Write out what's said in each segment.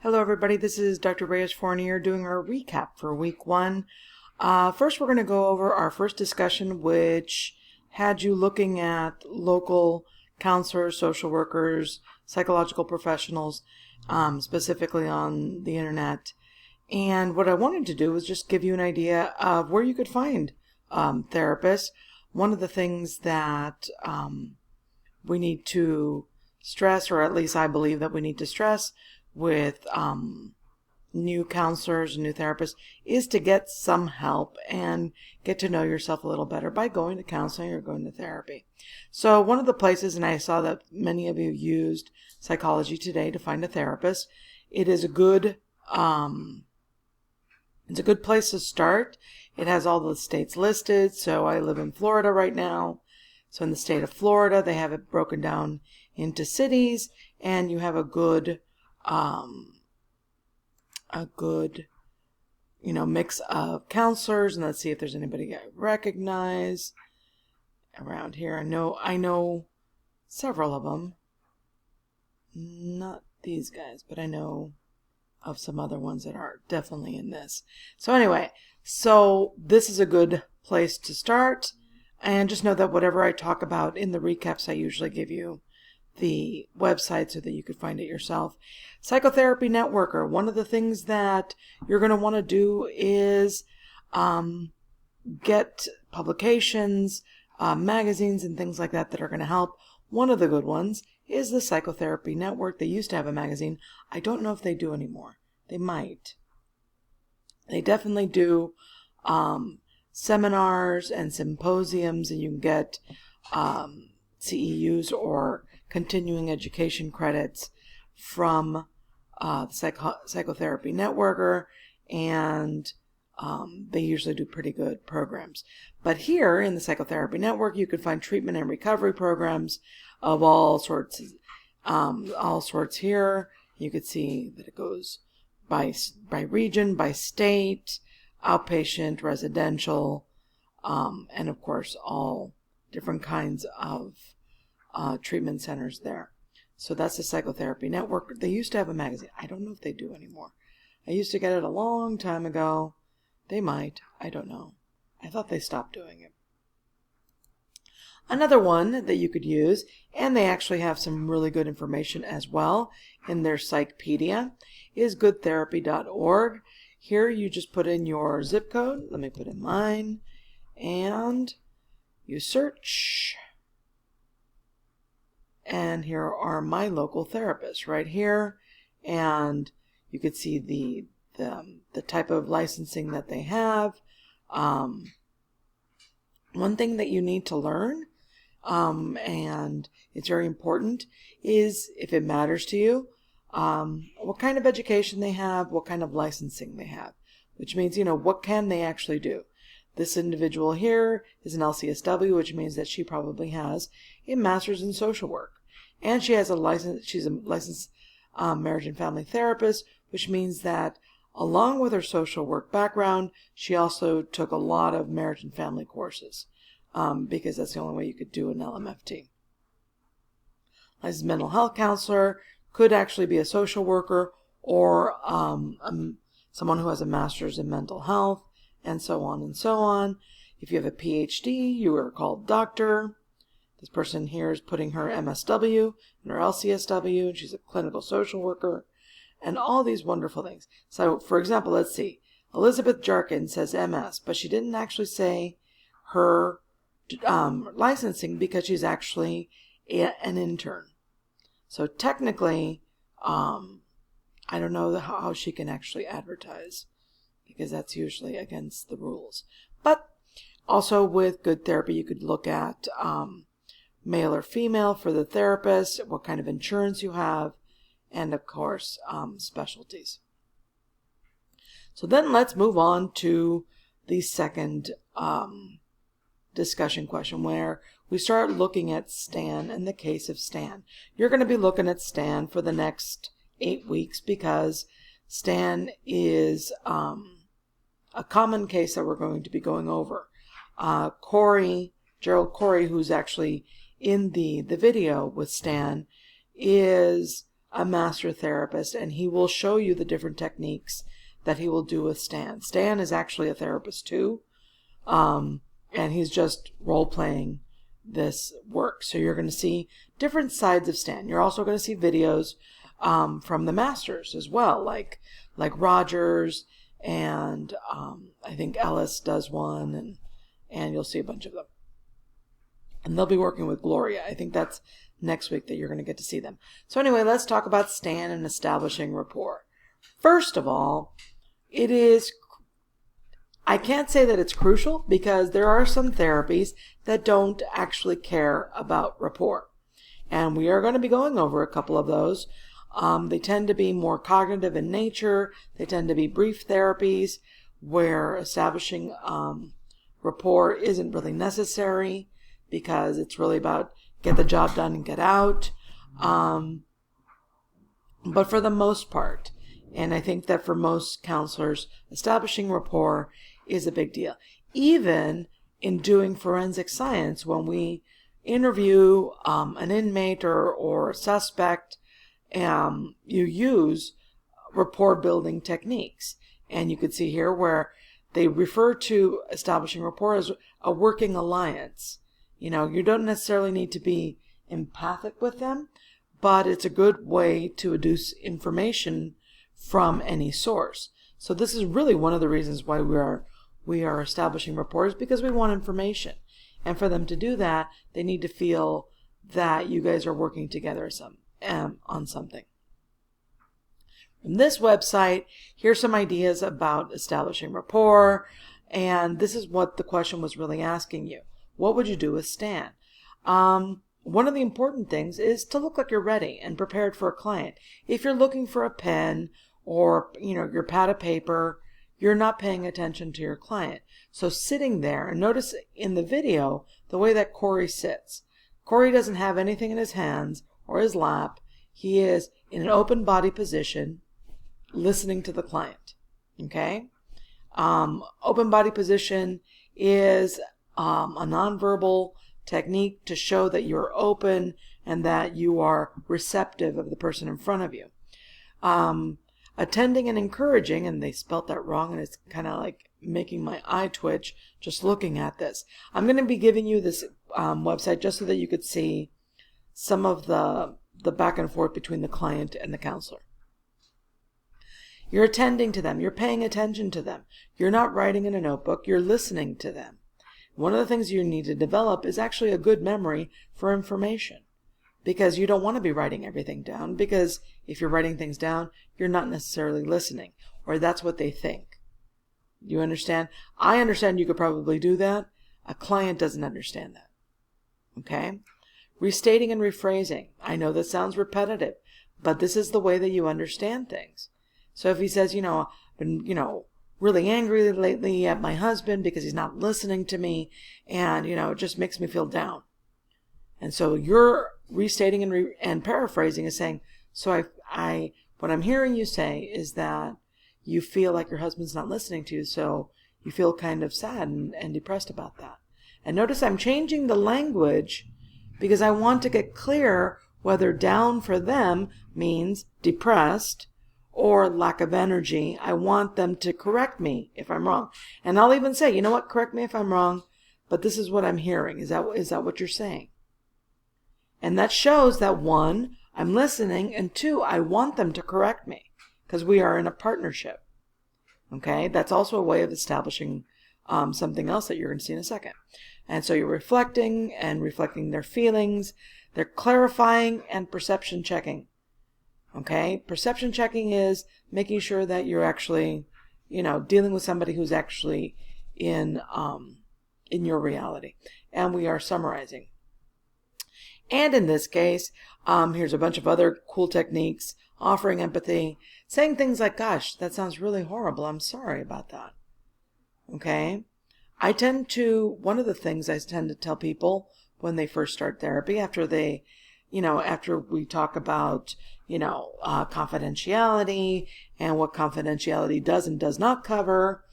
Hello everybody, this is Dr. Reyes-Fournier doing our recap for week 1. First we're going to go over our first discussion, which had you looking at local counselors, social workers, psychological professionals, specifically on the internet. And what I wanted to do was just give you an idea of where you could find therapists. One of the things that we need to stress, or at least I believe that we need to stress with new counselors and new therapists, is to get some help and get to know yourself a little better by going to counseling or going to therapy. So one of the places, and I saw that many of you used Psychology Today to find a therapist, it is a good place to start. It has all the states listed. So I live in Florida right now. So in the state of Florida, they have it broken down into cities, and you have a good mix of counselors. And let's see if there's anybody I recognize around here. I know several of them, not these guys, but I know of some other ones that are definitely in this. So anyway, so this is a good place to start, and just know that whatever I talk about in the recaps, I usually give you the website so that you could find it yourself. Psychotherapy Networker. One of the things that you're going to want to do is get publications, magazines, and things like that that are going to help. One of the good ones is the Psychotherapy Network. They used to have a magazine. I don't know if they do anymore. They might. They definitely do seminars and symposiums, and you can get CEUs or continuing education credits from the Psychotherapy Networker, and they usually do pretty good programs. But here in the Psychotherapy Network, you can find treatment and recovery programs of all sorts here. You could see that it goes by region, by state, outpatient, residential, and of course all different kinds of treatment centers there. So that's the Psychotherapy Network. They used to have a magazine. I don't know if they do anymore. I used to get it a long time ago. They might. I don't know. I thought they stopped doing it. Another one that you could use, and they actually have some really good information as well in their Psychpedia, is goodtherapy.org. Here you just put in your zip code. Let me put in mine. And you search. And here are my local therapists right here. And you could see the type of licensing that they have. One thing that you need to learn, and it's very important, is, if it matters to you, what kind of education they have, what kind of licensing they have, which means, what can they actually do. This individual here is an LCSW, which means that she probably has a master's in social work. And she has a license, she's a licensed marriage and family therapist, which means that along with her social work background, she also took a lot of marriage and family courses, because that's the only way you could do an LMFT. Licensed mental health counselor could actually be a social worker or someone who has a master's in mental health, and so on and so on. If you have a PhD, you are called doctor. This person here is putting her MSW and her LCSW, and she's a clinical social worker, and all these wonderful things. So, for example, let's see. Elizabeth Jarkin says MS, but she didn't actually say her licensing because she's actually an intern. So technically, I don't know how she can actually advertise, because that's usually against the rules. But also with Good Therapy, you could look at male or female for the therapist, what kind of insurance you have, and of course, specialties. So then let's move on to the second discussion question, where we start looking at Stan and the case of Stan. You're going to be looking at Stan for the next 8 weeks, because Stan is a common case that we're going to be going over. Gerald Corey, who's actually in the video with Stan, is a master therapist, and he will show you the different techniques that he will do with Stan. Stan is actually a therapist too, and he's just role-playing this work. So you're going to see different sides of Stan. You're also going to see videos from the masters as well, like Rogers, and I think Ellis does one, and you'll see a bunch of them. And they'll be working with Gloria. I think that's next week that you're going to get to see them. So anyway, let's talk about Stan and establishing rapport. First of all, I can't say that it's crucial, because there are some therapies that don't actually care about rapport. And we are going to be going over a couple of those. They tend to be more cognitive in nature. They tend to be brief therapies where establishing rapport isn't really necessary, because it's really about get the job done and get out. But for the most part, and I think that for most counselors, establishing rapport is a big deal. Even in doing forensic science, when we interview an inmate or a suspect, you use rapport building techniques. And you could see here where they refer to establishing rapport as a working alliance. You know, you don't necessarily need to be empathic with them, but it's a good way to adduce information from any source. So this is really one of the reasons why we are establishing rapport, is because we want information. And for them to do that, they need to feel that you guys are working together on something. From this website, here's some ideas about establishing rapport. And this is what the question was really asking you. What would you do with Stan? One of the important things is to look like you're ready and prepared for a client. If you're looking for a pen or, your pad of paper, you're not paying attention to your client. So sitting there, and notice in the video the way that Corey sits. Corey doesn't have anything in his hands or his lap. He is in an open body position, listening to the client. Okay? Open body position is a nonverbal technique to show that you're open and that you are receptive of the person in front of you. Attending and encouraging, and they spelt that wrong, and it's kind of like making my eye twitch just looking at this. I'm going to be giving you this website just so that you could see some of the back and forth between the client and the counselor. You're attending to them. You're paying attention to them. You're not writing in a notebook. You're listening to them. One of the things you need to develop is actually a good memory for information, because you don't want to be writing everything down, because if you're writing things down, you're not necessarily listening, or that's what they think. You understand? I understand you could probably do that. A client doesn't understand that. Okay? Restating and rephrasing. I know this sounds repetitive, but this is the way that you understand things. So if he says, I've been, really angry lately at my husband because he's not listening to me, and, it just makes me feel down. And so you're restating and paraphrasing is saying, so what I'm hearing you say is that you feel like your husband's not listening to you, so you feel kind of sad and depressed about that. And notice I'm changing the language because I want to get clear whether down for them means depressed or lack of energy. I want them to correct me if I'm wrong. And I'll even say, correct me if I'm wrong, but this is what I'm hearing. Is that what you're saying? And that shows that 1, I'm listening, and 2, I want them to correct me, because we are in a partnership. Okay? That's also a way of establishing something else that you're going to see in a second. And so you're reflecting their feelings. They're clarifying and perception checking. Okay? Perception checking is making sure that you're actually, dealing with somebody who's actually in your reality. And we are summarizing. And in this case, here's a bunch of other cool techniques: offering empathy, saying things like, gosh, that sounds really horrible. I'm sorry about that. Okay? One of the things I tend to tell people when they first start therapy, after we talk about, confidentiality and what confidentiality does and does not cover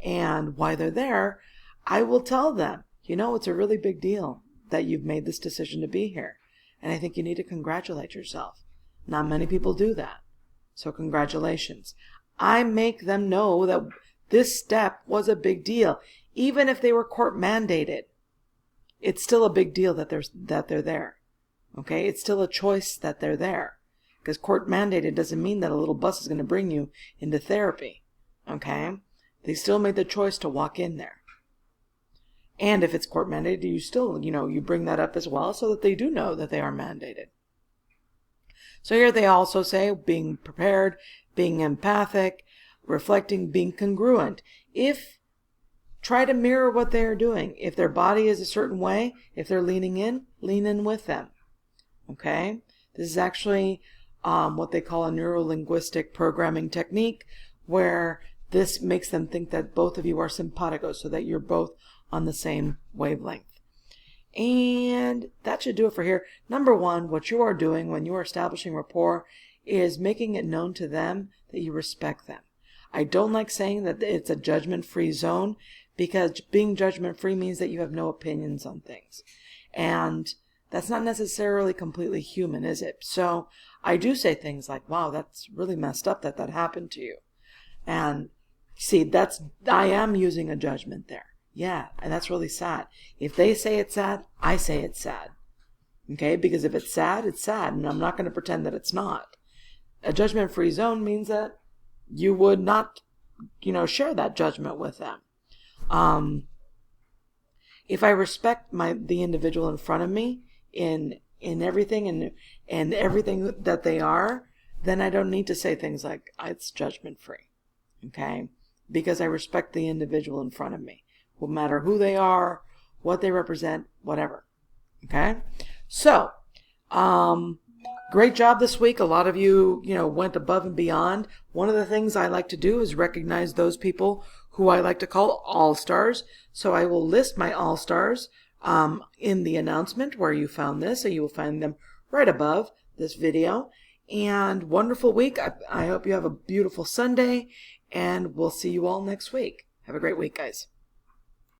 and why they're there, I will tell them, it's a really big deal that you've made this decision to be here. And I think you need to congratulate yourself. Not many people do that. So congratulations. I make them know that this step was a big deal. Even if they were court mandated, it's still a big deal that they're there. Okay? It's still a choice that they're there. Because court mandated doesn't mean that a little bus is going to bring you into therapy. Okay? They still made the choice to walk in there. And if it's court mandated, you still, you bring that up as well so that they do know that they are mandated. So here they also say being prepared, being empathic, reflecting, being congruent. Try to mirror what they are doing. If their body is a certain way, if they're lean in with them. Okay? This is actually what they call a neuro-linguistic programming technique, where this makes them think that both of you are simpaticos, so that you're both on the same wavelength. And that should do it for here. Number one, what you are doing when you are establishing rapport is making it known to them that you respect them. I don't like saying that it's a judgment-free zone, because being judgment-free means that you have no opinions on things. And that's not necessarily completely human, is it? So I do say things like, wow, that's really messed up that happened to you. And see, I am using a judgment there. Yeah, and that's really sad. If they say it's sad, I say it's sad. Okay, because if it's sad, and I'm not going to pretend that it's not. A judgment-free zone means that you would not, share that judgment with them. If I respect the individual in front of me in everything and everything that they are, then I don't need to say things like it's judgment-free. Okay, because I respect the individual in front of me. No matter who they are, what they represent, whatever. Okay? So, great job this week. A lot of you, went above and beyond. One of the things I like to do is recognize those people who I like to call all-stars. So I will list my all-stars in the announcement where you found this. So you will find them right above this video. And wonderful week. I hope you have a beautiful Sunday, and we'll see you all next week. Have a great week, guys.